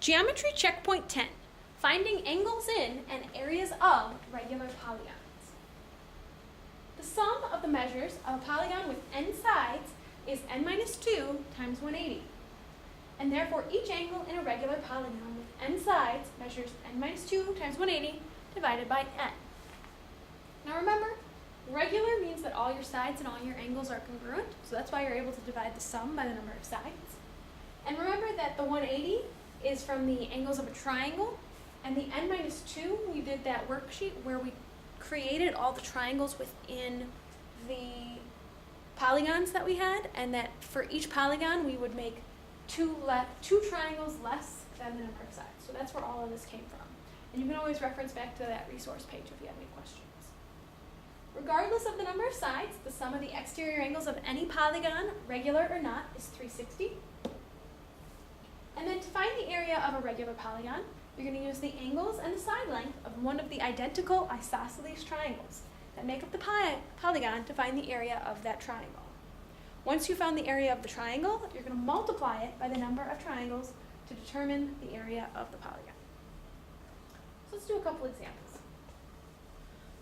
Geometry checkpoint 10. Finding angles in and areas of regular polygons. The sum of the measures of a polygon with n sides is n minus 2 times 180. And therefore each angle in a regular polygon with n sides measures n minus 2 times 180 divided by n. Now remember, regular means that all your sides and all your angles are congruent, so that's why you're able to divide the sum by the number of sides. And remember that the 180 is from the angles of a triangle, and the n minus 2, we did that worksheet where we created all the triangles within the polygons that we had, and that for each polygon we would make two triangles less than the number of sides. So that's where all of this came from. And you can always reference back to that resource page if you have any questions. Regardless of the number of sides, the sum of the exterior angles of any polygon, regular or not, is 360. And then to find the area of a regular polygon, you're going to use the angles and the side length of one of the identical isosceles triangles that make up the polygon to find the area of that triangle. Once you found the area of the triangle, you're going to multiply it by the number of triangles to determine the area of the polygon. So let's do a couple examples.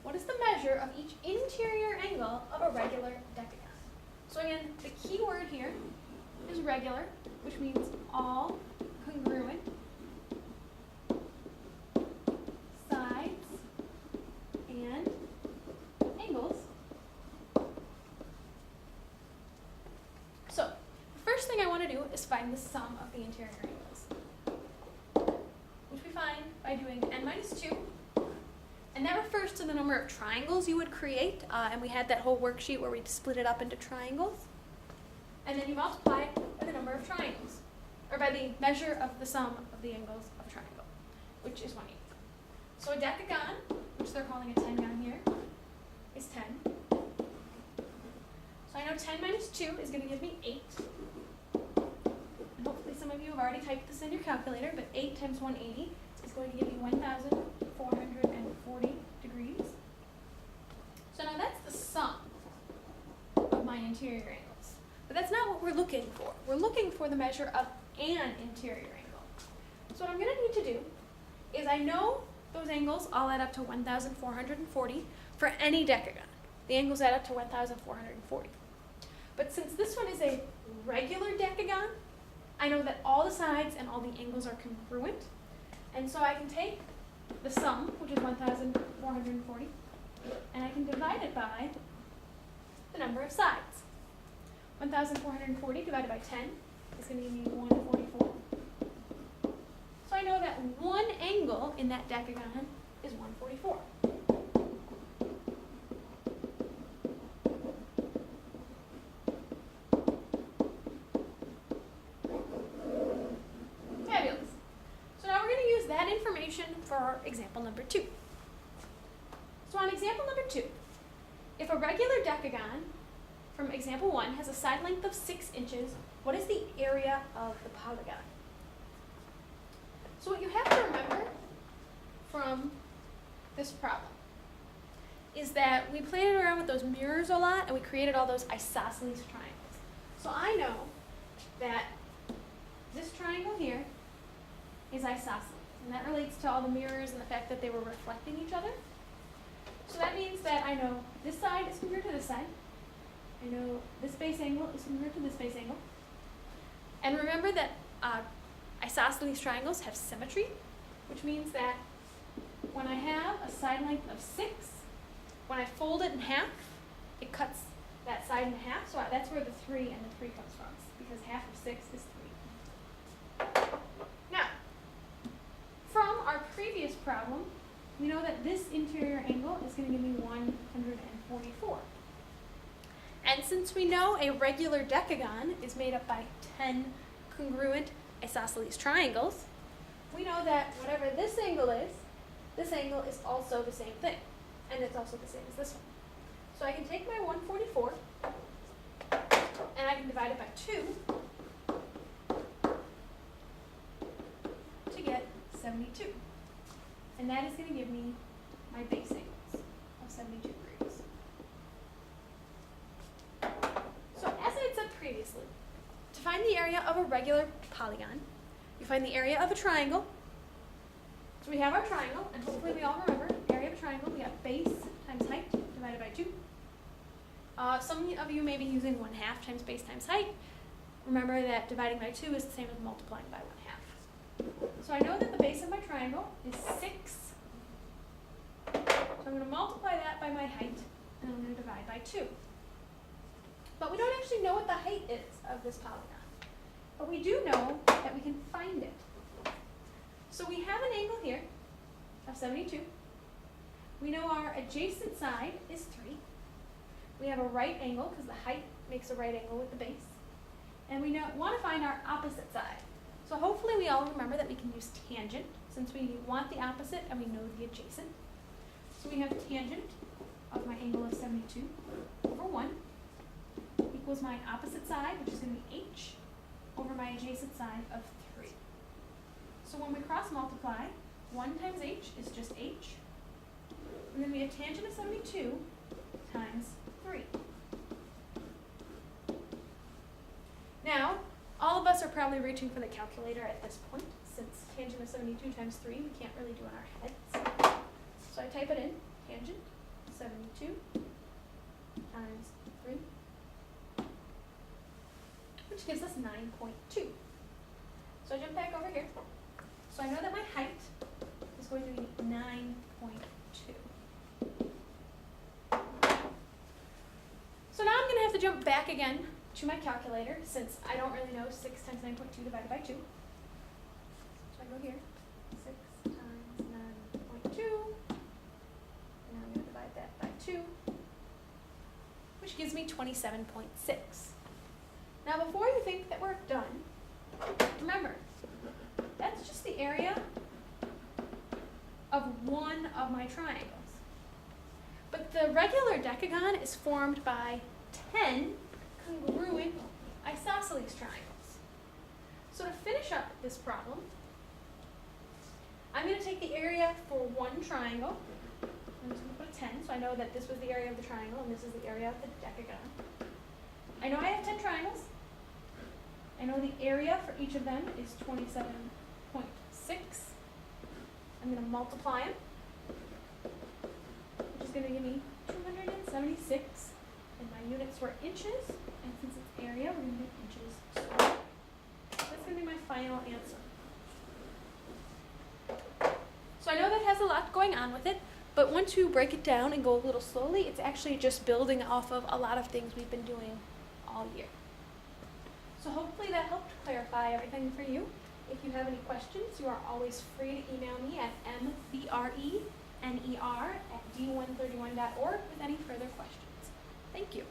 What is the measure of each interior angle of a regular decagon? So again, the key word here is regular, which means all congruent sides and angles. So the first thing I want to do is find the sum of the interior angles, which we find by doing n minus 2. And that refers to the number of triangles you would create, and we had that whole worksheet where we split it up into triangles. And then you multiply it by the number of triangles, or by the measure of the sum of the angles of a triangle, which is 180. So a decagon, which they're calling a tengon here, is 10. So I know 10 minus 2 is going to give me 8. And hopefully some of you have already typed this in your calculator, but 8 times 180 is going to give me 1,440 degrees. So now that's the sum of my interior angles. But that's not what we're looking for. We're looking for the measure of an interior angle. So what I'm going to need to do is I know those angles all add up to 1,440 for any decagon. The angles add up to 1,440. But since this one is a regular decagon, I know that all the sides and all the angles are congruent. And so I can take the sum, which is 1,440, and I can divide it by the number of sides. 1,440 divided by 10 is going to give me 144. So I know that one angle in that decagon is 144. Fabulous. So now we're going to use that information for our example number 2. So on example number 2, if a regular decagon from example 1 has a side length of 6 inches, what is the area of the polygon? So what you have to remember from this problem is that we played around with those mirrors a lot and we created all those isosceles triangles. So I know that this triangle here is isosceles, and that relates to all the mirrors and the fact that they were reflecting each other. So that means that I know this side is congruent to this side. I know this base angle is congruent to this base angle. And remember that isosceles triangles have symmetry, which means that when I have a side length of 6, when I fold it in half, it cuts that side in half. So that's where the 3 and the 3 comes from, because half of 6 is 3. Now, from our previous problem, we know that this interior angle is going to give me 144. And since we know a regular decagon is made up by 10 congruent isosceles triangles, we know that whatever this angle is also the same thing. And it's also the same as this one. So I can take my 144 and I can divide it by 2 to get 72. And that is going to give me my base angles of 72 degrees. So as I had said previously, to find the area of a regular polygon, You find the area of a triangle. So we have our triangle, and hopefully we all remember, area of a triangle, we have base times height divided by 2. Some of you may be using 1/2 times base times height. Remember that dividing by 2 is the same as multiplying by 1/2. So I know that the base of my triangle is 6. So I'm going to multiply that by my height, and I'm going to divide by 2. But we don't actually know what the height is of this polygon. But we do know that we can find it. So we have an angle here of 72. We know our adjacent side is 3. We have a right angle because the height makes a right angle with the base. And we want to find our opposite side. So hopefully we all remember that we can use tangent since we want the opposite and we know the adjacent. So we have tangent of my angle of 72 over 1 equals my opposite side, which is going to be h, over my adjacent side of 3. So when we cross multiply, 1 times h is just h. And then we have tangent of 72 times 3. Now, all of us are probably reaching for the calculator at this point, since tangent of 72 times 3 we can't really do in our heads. So I type it in, tangent 72 times 3, which gives us 9.2. So I jump back over here. So I know that my height is going to be 9.2. So now I'm going to have to jump back again to my calculator since I don't really know 6 times 9.2 divided by 2. So I go here, 6 times 9.2, and I'm going to divide that by 2, which gives me 27.6. Now before you think that we're done, remember, that's just the area of one of my triangles. But the regular decagon is formed by 10 congruent isosceles triangles. So to finish up this problem, I'm going to take the area for one triangle. I'm just going to put a 10, so I know that this was the area of the triangle and this is the area of the decagon. I know I have 10 triangles. I know the area for each of them is 27.6. I'm going to multiply them, which is going to give me 276. And my units were inches, and since it's area, we're going to do inches squared. That's going to be my final answer. So I know that has a lot going on with it, but once you break it down and go a little slowly, it's actually just building off of a lot of things we've been doing all year. So hopefully that helped clarify everything for you. If you have any questions, you are always free to email me at mbrener@d131.org with any further questions. Thank you.